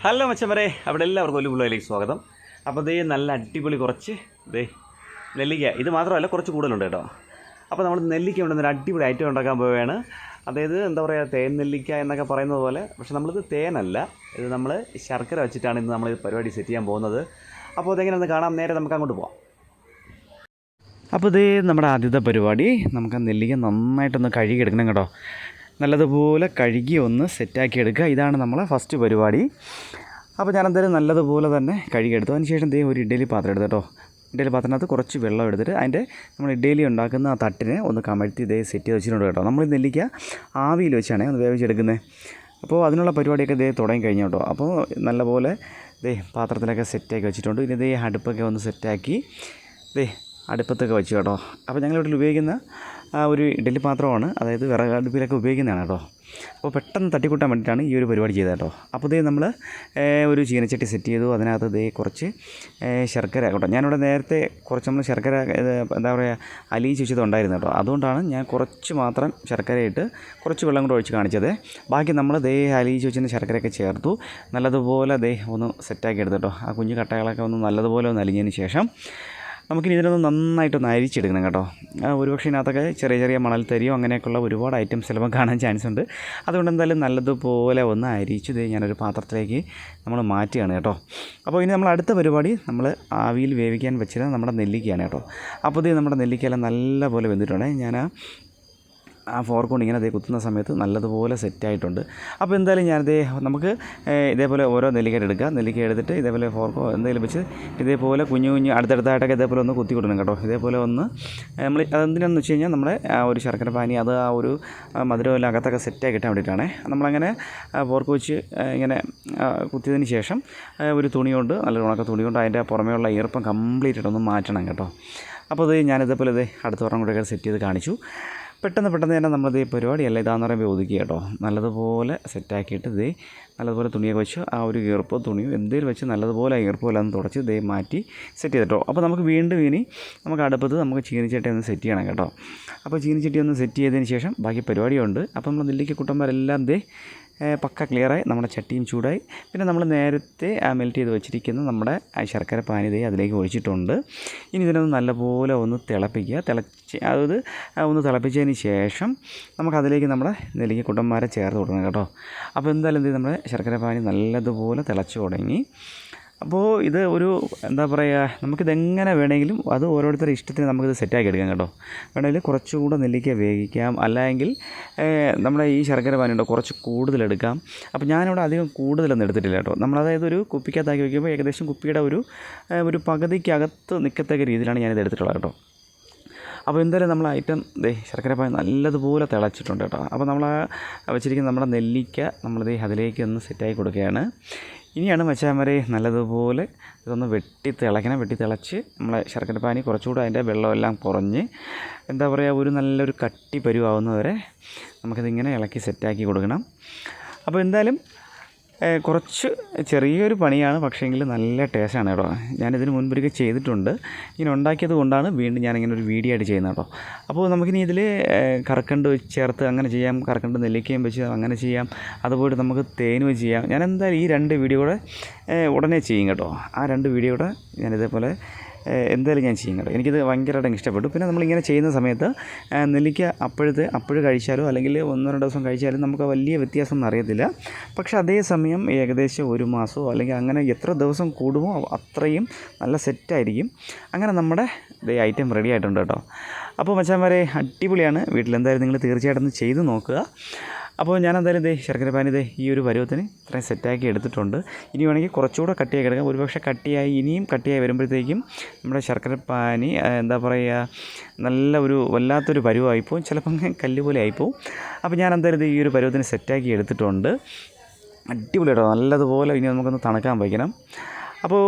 Hello മച്ചന്മാരെ, അവിടെ എല്ലാവർക്കും ഒരു പുള്ളിയിലേക്ക് സ്വാഗതം. അപ്പോൾ ദേ നല്ല അടിപൊളി കുറച്ച് നെല്ലിക്ക, ഇത് മാത്രമല്ല കുറച്ച് കൂടുതലുണ്ട് കേട്ടോ. അപ്പോൾ നമ്മൾ നെല്ലിക്ക കൊണ്ടുവന്നൊരു അടിപൊളി ഐറ്റം ഉണ്ടാക്കാൻ പോവുകയാണ്. അതായത് എന്താ പറയുക, തേൻ നെല്ലിക്ക എന്നൊക്കെ പറയുന്നത് പോലെ, പക്ഷെ നമ്മളിത് തേനല്ല, ഇത് നമ്മൾ ശർക്കര വെച്ചിട്ടാണ് ഇന്ന് നമ്മൾ പരിപാടി സെറ്റ് ചെയ്യാൻ പോകുന്നത്. അപ്പോൾ അതെങ്ങനെയൊന്ന് കാണാം, നേരെ നമുക്ക് അങ്ങോട്ട് പോകാം. അപ്പോൾ ഇത് നമ്മുടെ ആദ്യത്തെ പരിപാടി, നമുക്ക് നെല്ലിക്ക നന്നായിട്ടൊന്ന് കഴുകിയെടുക്കണം കേട്ടോ. നല്ലതുപോലെ കഴുകി ഒന്ന് സെറ്റാക്കി എടുക്കുക, ഇതാണ് നമ്മളെ ഫസ്റ്റ് പരിപാടി. അപ്പോൾ ഞാനെന്തായാലും നല്ലതുപോലെ തന്നെ കഴുകിയെടുത്തു. അതിന് ശേഷം ഒരു ഇഡ്ഡലി പാത്രം എടുത്തു കേട്ടോ. ഇഡ്ഡലി പാത്രത്തിനകത്ത് കുറച്ച് വെള്ളം എടുത്തിട്ട് അതിൻ്റെ നമ്മൾ ഇഡ്ഡലി ഉണ്ടാക്കുന്ന ആ തട്ടിനെ ഒന്ന് കമഴ്ത്തി സെറ്റ് ചെയ്ത് വെച്ചിട്ടുണ്ട് കേട്ടോ. നമ്മൾ നെല്ലിക്ക ആവിയിൽ വെച്ചാണ് ഒന്ന് വേവിച്ചെടുക്കുന്നത്. അപ്പോൾ അതിനുള്ള പരിപാടിയൊക്കെ തുടങ്ങി കഴിഞ്ഞു കേട്ടോ. അപ്പോൾ നല്ലപോലെ പാത്രത്തിലൊക്കെ സെറ്റാക്കി വെച്ചിട്ടുണ്ട്. ഇനി അടുപ്പൊക്കെ ഒന്ന് സെറ്റാക്കി അടുപ്പത്തൊക്കെ വെച്ചു കേട്ടോ. അപ്പോൾ ഞങ്ങളിവിടെ ഉപയോഗിക്കുന്ന ഒരു ഇഡ്ഡലി പാത്രമാണ്, അതായത് വിറകടുപ്പിലൊക്കെ ഉപയോഗിക്കുന്നതാണ് കേട്ടോ. അപ്പോൾ പെട്ടെന്ന് തട്ടിക്കൂട്ടാൻ വേണ്ടിയിട്ടാണ് ഈ ഒരു പരിപാടി ചെയ്തത് കേട്ടോ. അപ്പോൾ നമ്മൾ ഒരു ചീനച്ചട്ടി സെറ്റ് ചെയ്തു. അതിനകത്ത് കുറച്ച് ശർക്കര കേട്ടോ. ഞാനിവിടെ നേരത്തെ കുറച്ച് നമ്മൾ ശർക്കര എന്താ പറയുക അലിയിച്ച് വെച്ചത് ഉണ്ടായിരുന്നു കേട്ടോ. അതുകൊണ്ടാണ് ഞാൻ കുറച്ച് മാത്രം ശർക്കര ഇട്ട് കുറച്ച് വെള്ളം കൂടെ ഒഴിച്ച് കാണിച്ചത്. ബാക്കി നമ്മൾ അലിയിച്ച് വെച്ചിരുന്ന ശർക്കരയൊക്കെ ചേർത്തു നല്ലതുപോലെ ഒന്ന് സെറ്റാക്കി എടുത്തു കേട്ടോ. ആ കുഞ്ഞു കട്ടകളൊക്കെ ഒന്ന് നല്ലതുപോലെ ഒന്ന് അലിഞ്ഞതിന് ശേഷം നമുക്കിനി ഇതിനൊന്ന് നന്നായിട്ടൊന്ന് അരിച്ചെടുക്കണം കേട്ടോ. ഒരുപക്ഷെ ഇതിനകത്തൊക്കെ ചെറിയ ചെറിയ മണൽത്തരിയോ അങ്ങനെയൊക്കെയുള്ള ഒരുപാട് ഐറ്റംസ് ചിലപ്പോൾ കാണാൻ ചാൻസ് ഉണ്ട്. അതുകൊണ്ട് എന്തായാലും നല്ലതുപോലെ ഒന്ന് അരിച്ച് ഞാനൊരു പാത്രത്തിലേക്ക് നമ്മൾ മാറ്റുകയാണ് കേട്ടോ. അപ്പോൾ ഇനി നമ്മൾ അടുത്ത പരിപാടി നമ്മൾ ആവിയിൽ വേവിക്കാൻ വെച്ചിരുന്ന നമ്മുടെ നെല്ലിക്കയാണ് കേട്ടോ. അപ്പോൾ നമ്മുടെ നെല്ലിക്കയെല്ലാം നല്ലപോലെ വെന്തിട്ടുണ്ട്. ഞാൻ ആ ഫോർക്ക് കൊണ്ട് ഇങ്ങനെ കുത്തുന്ന സമയത്ത് നല്ലതുപോലെ സെറ്റായിട്ടുണ്ട്. അപ്പോൾ എന്തായാലും നമുക്ക് ഇതേപോലെ ഓരോ നെല്ലിക്ക എടുക്കുക. നെല്ലിക്ക എടുത്തിട്ട് ഇതേപോലെ ഫോർക്കോ എന്തെങ്കിലും വെച്ച് ഇതേപോലെ കുഞ്ഞു അടുത്തടുത്തായിട്ടൊക്കെ ഇതേപോലെ ഒന്ന് കുത്തി കൊടുക്കണം കേട്ടോ. ഇതേപോലെ ഒന്ന് നമ്മൾ അതെന്തിനാണെന്ന് വെച്ച് കഴിഞ്ഞാൽ നമ്മുടെ ആ ഒരു ശർക്കര പാനി അത് ആ ഒരു മധുരമെല്ലാം അകത്തൊക്കെ സെറ്റാക്കി കിട്ടാൻ വേണ്ടിയിട്ടാണ്. നമ്മളങ്ങനെ ഫോർക്ക് വെച്ച് ഇങ്ങനെ കുത്തിയതിന് ശേഷം ഒരു തുണി കൊണ്ട് നല്ല ഉണക്ക തുണി കൊണ്ട് അതിൻ്റെ പുറമേയുള്ള ഈർപ്പം കംപ്ലീറ്റ് ആയിട്ടൊന്ന് മാറ്റണം കേട്ടോ. അപ്പോൾ ഞാനിതേപോലെ അടുത്ത ഉറം കൂടെയൊക്കെ സെറ്റ് ചെയ്ത് കാണിച്ചു. പെട്ടെന്ന് തന്നെ നമ്മളത് പരിപാടിയല്ല ഇതാന്ന് പറയുമ്പോൾ ഒതുക്കി കേട്ടോ. നല്ലതുപോലെ സെറ്റാക്കിയിട്ട് നല്ലതുപോലെ തുണിയൊക്കെ വെച്ച് ആ ഒരു ഈർപ്പോ തുണിയോ എന്തെങ്കിലും വെച്ച് നല്ലതുപോലെ ഈർപ്പോ എല്ലാം തുടച്ച് മാറ്റി സെറ്റ് ചെയ്തിട്ടോ. അപ്പോൾ നമുക്ക് വീണ്ടും ഇനി നമുക്ക് അടുപ്പത്ത് നമുക്ക് ചീനിച്ചട്ടി ഒന്ന് സെറ്റ് ചെയ്യണം കേട്ടോ. അപ്പോൾ ചീനിച്ചട്ടി ഒന്ന് സെറ്റ് ചെയ്തതിന് ശേഷം ബാക്കി പരിപാടിയുണ്ട്. അപ്പോൾ നമ്മൾ നെല്ലിക്ക കുട്ടന്മാരെല്ലാം പക്ക ക്ലിയറായി, നമ്മുടെ ചട്ടിയും ചൂടായി. പിന്നെ നമ്മൾ നേരത്തെ മെൽറ്റ് ചെയ്ത് വെച്ചിരിക്കുന്ന നമ്മുടെ ശർക്കര പാനി അതിലേക്ക് ഒഴിച്ചിട്ടുണ്ട്. ഇനി ഇതിനൊന്ന് നല്ലപോലെ ഒന്ന് തിളപ്പിക്കുക. അതായത് ഒന്ന് തിളപ്പിച്ചതിന് ശേഷം നമുക്കതിലേക്ക് നമ്മുടെ നെല്ലിക്ക കുട്ടന്മാരെ ചേർത്ത് കൊടുക്കണം കേട്ടോ. അപ്പോൾ എന്തായാലും നമ്മുടെ ശർക്കര പാനി നല്ലതുപോലെ തിളച്ച് തുടങ്ങി. അപ്പോൾ ഇത് ഒരു എന്താ പറയുക, നമുക്കിതെങ്ങനെ വേണമെങ്കിലും അത് ഓരോരുത്തരുടെ ഇഷ്ടത്തിന് നമുക്കിത് സെറ്റാക്കി എടുക്കാം കേട്ടോ. വേണമെങ്കിൽ കുറച്ചുകൂടെ നെല്ലിക്ക വേവിക്കാം, അല്ലെങ്കിൽ നമ്മുടെ ഈ ശർക്കര പാനിയുണ്ടോ കുറച്ച് കൂടുതലെടുക്കാം. അപ്പോൾ ഞാനിവിടെ അധികം കൂടുതലൊന്നും എടുത്തിട്ടില്ല കേട്ടോ. നമ്മളതായത് ഒരു കുപ്പിക്കകത്താക്കി വയ്ക്കുമ്പോൾ ഏകദേശം കുപ്പിയുടെ ഒരു പകുതിക്കകത്ത് നിൽക്കത്തക്ക രീതിയിലാണ് ഞാനിത് എടുത്തിട്ടുള്ളത് കേട്ടോ. അപ്പോൾ എന്തായാലും നമ്മൾ ഐറ്റം ശർക്കര പാനി നല്ലതുപോലെ തിളച്ചിട്ടുണ്ട് കേട്ടോ. അപ്പോൾ നമ്മൾ വെച്ചിരിക്കുന്ന നമ്മുടെ നെല്ലിക്ക നമ്മൾ അതിലേക്ക് ഒന്ന് സെറ്റാക്കി കൊടുക്കുകയാണ്. ഇനിയാണ് മച്ചാന്മാരെ നല്ലതുപോലെ ഇതൊന്ന് വെട്ടി തിളച്ച് നമ്മളെ ശർക്കര പാനി കുറച്ചുകൂടെ അതിൻ്റെ വെള്ളമെല്ലാം കുറഞ്ഞ് എന്താ പറയുക ഒരു നല്ലൊരു കട്ടി പരുവാകുന്നവരെ നമുക്കിതിങ്ങനെ ഇളക്കി സെറ്റാക്കി കൊടുക്കണം. അപ്പോൾ എന്തായാലും കുറച്ച് ചെറിയൊരു പണിയാണ്, പക്ഷേങ്കിൽ നല്ല ടേസ്റ്റാണ് കേട്ടോ. ഞാനിതിന് മുൻപൊരിക്കൽ ചെയ്തിട്ടുണ്ട്. ഇങ്ങനെ ഉണ്ടാക്കിയത് കൊണ്ടാണ് വീണ്ടും ഞാനിങ്ങനെ ഒരു വീഡിയോ ആയിട്ട് ചെയ്യുന്നത് കേട്ടോ. അപ്പോൾ നമുക്കിനി ഇതിൽ കറക്കണ്ട് ചേർത്ത് അങ്ങനെ ചെയ്യാം, കറക്കണ്ട് നെല്ലിക്കയും വെച്ച് അങ്ങനെ ചെയ്യാം, അതുപോലെ നമുക്ക് തേനും ചെയ്യാം. ഞാൻ എന്തായാലും ഈ 2 വീഡിയോ കൂടെ ഉടനെ ചെയ്യും കേട്ടോ. ആ 2 വീഡിയോ കൂടെ ഞാനിതേപോലെ എന്തായാലും ഞാൻ ചെയ്യും കേട്ടോ. എനിക്കിത് ഭയങ്കരമായിട്ട് ഇഷ്ടപ്പെട്ടു. പിന്നെ നമ്മളിങ്ങനെ ചെയ്യുന്ന സമയത്ത് നെല്ലിക്ക അപ്പോഴ് കഴിച്ചാലോ അല്ലെങ്കിൽ 1-2 ദിവസം കഴിച്ചാലും നമുക്ക് വലിയ വ്യത്യാസമൊന്നും അറിയത്തില്ല. പക്ഷേ അതേസമയം ഏകദേശം 1 മാസമോ അല്ലെങ്കിൽ അങ്ങനെ എത്ര ദിവസം കൂടുമോ അത്രയും നല്ല സെറ്റായിരിക്കും. അങ്ങനെ നമ്മുടെ ഐറ്റം റെഡി ആയിട്ടുണ്ട് കേട്ടോ. അപ്പോൾ മച്ചാന്മാരെ അടിപൊളിയാണ്. വീട്ടിലെന്തായാലും നിങ്ങൾ തീർച്ചയായിട്ടും ചെയ്ത് നോക്കുക. അപ്പോൾ ഞാനെന്തായാലും ശർക്കര പാനി ഈ ഒരു പരുവത്തിന് ഇത്രയും സെറ്റാക്കി എടുത്തിട്ടുണ്ട്. ഇനി വേണമെങ്കിൽ കുറച്ചുകൂടെ കട്ടിയാക്കി എടുക്കാം. ഒരുപക്ഷെ ഇനിയും കട്ടിയായി വരുമ്പോഴത്തേക്കും നമ്മുടെ ശർക്കര പാനി എന്താ പറയുക നല്ല വല്ലാത്തൊരു പരുവായിപ്പോവും, ചിലപ്പം കല്ല് പോലെ ആയിപ്പോവും. അപ്പോൾ ഞാനെന്തായാലും ഈ ഒരു പരുവത്തിന് സെറ്റാക്കി എടുത്തിട്ടുണ്ട്. അടിപൊളിയായിട്ടോ. നല്ലതുപോലെ ഇനി നമുക്കൊന്ന് തണുക്കാൻ വയ്ക്കണം. അപ്പോൾ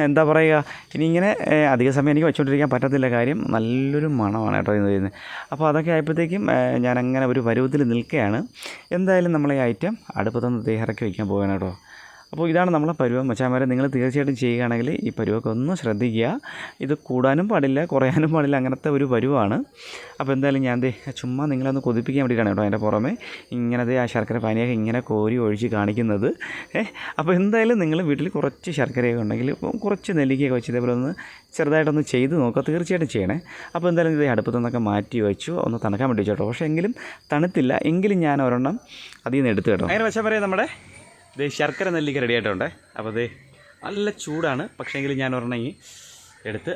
എന്താ പറയുക, ഇനി ഇങ്ങനെ അധിക സമയം എനിക്ക് വെച്ചുകൊണ്ടിരിക്കാൻ പറ്റത്തില്ല, കാര്യം നല്ലൊരു മണമാണ് കേട്ടോ ഇത് ചെയ്യുന്നത്. അപ്പോൾ അതൊക്കെ ആയപ്പോഴത്തേക്കും ഞാനങ്ങനെ ഒരു പരുവത്തിൽ നിൽക്കുകയാണ്. എന്തായാലും നമ്മൾ ഈ ഐറ്റം അടുപ്പത്തൊന്ന് ഇറക്കി വയ്ക്കാൻ പോവുകയാണ് കേട്ടോ. അപ്പോൾ ഇതാണ് നമ്മളെ പരുവം. മച്ചാന്മാരെ നിങ്ങൾ തീർച്ചയായിട്ടും ചെയ്യുകയാണെങ്കിൽ ഈ പരുവമൊക്കെ ഒന്ന് ശ്രദ്ധിക്കുക. ഇത് കൂടാനും പാടില്ല, കുറയാനും പാടില്ല, അങ്ങനത്തെ ഒരു പരുവമാണ്. അപ്പോൾ എന്തായാലും ഞാൻ ചുമ്മാ നിങ്ങളൊന്ന് കൊതിപ്പിക്കാൻ വേണ്ടിയിട്ടാണ് കേട്ടോ അതിൻ്റെ പുറമെ ഇങ്ങനത്തെ ആ ശർക്കര പാനിയൊക്കെ ഇങ്ങനെ കോരി ഒഴിച്ച് കാണിക്കുന്നത്. അപ്പോൾ എന്തായാലും നിങ്ങൾ വീട്ടിൽ കുറച്ച് ശർക്കരയൊക്കെ ഉണ്ടെങ്കിൽ ഇപ്പം കുറച്ച് നെല്ലിക്കയൊക്കെ വെച്ച് ഇതേപോലെ ഒന്ന് ചെറുതായിട്ടൊന്ന് ചെയ്ത് നോക്കുക, തീർച്ചയായിട്ടും ചെയ്യണേ. അപ്പോൾ എന്തായാലും ഇത് അടുപ്പത്തു നിന്നൊക്കെ മാറ്റി വെച്ചു, ഒന്ന് തണുക്കാൻ വേണ്ടി വെച്ചോട്ടോ. പക്ഷേ എങ്കിലും തണുത്തില്ല, എങ്കിലും ഞാൻ ഒരെണ്ണം അതിൽ നിന്ന് എടുത്ത് കേട്ടോ. അങ്ങനെ വെച്ചാൽ പറയാം നമ്മുടെ ശർക്കര നെല്ലിക്ക റെഡി ആയിട്ടുണ്ട്. അപ്പോൾ നല്ല ചൂടാണ്, പക്ഷേ എങ്കിലും ഞാൻ ഒരെണ്ണം എടുത്ത്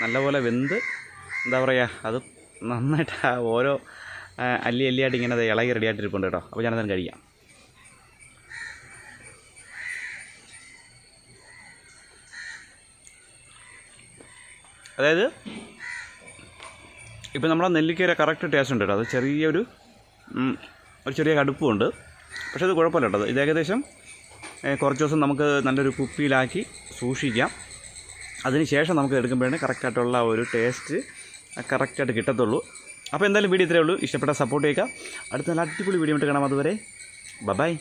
നല്ലപോലെ വെന്ത് എന്താ പറയുക, അത് നന്നായിട്ട് ഓരോ അല്ലിയായിട്ട് ഇങ്ങനെ ഇളകി റെഡി ആയിട്ടിരിപ്പുണ്ട് കേട്ടോ. അപ്പോൾ ഞാനത് കഴിക്കാം. അതായത് ഇപ്പം നമ്മുടെ നെല്ലിക്കയുടെ കറക്റ്റ് ടേസ്റ്റ് ഉണ്ട് കേട്ടോ. അത് ചെറിയൊരു ചെറിയ കടുപ്പമുണ്ട്, പക്ഷേ അത് കുഴപ്പമില്ല കേട്ടോ. ഇത് ഏകദേശം കുറച്ച് ദിവസം നമുക്ക് നല്ലൊരു കുപ്പിയിലാക്കി സൂക്ഷിക്കാം. അതിന് ശേഷം നമുക്ക് എടുക്കുമ്പോഴാണ് കറക്റ്റായിട്ടുള്ള ഒരു ടേസ്റ്റ് കറക്റ്റായിട്ട് കിട്ടത്തുള്ളൂ. അപ്പോൾ എന്തായാലും വീഡിയോ ഇത്രയേ ഉള്ളൂ. ഇഷ്ടപ്പെട്ട സപ്പോർട്ട് ചെയ്യുക. അടുത്ത നല്ല അടിപൊളി വീഡിയോ ഇട്ട് കാണാം. അതുവരെ ബൈ.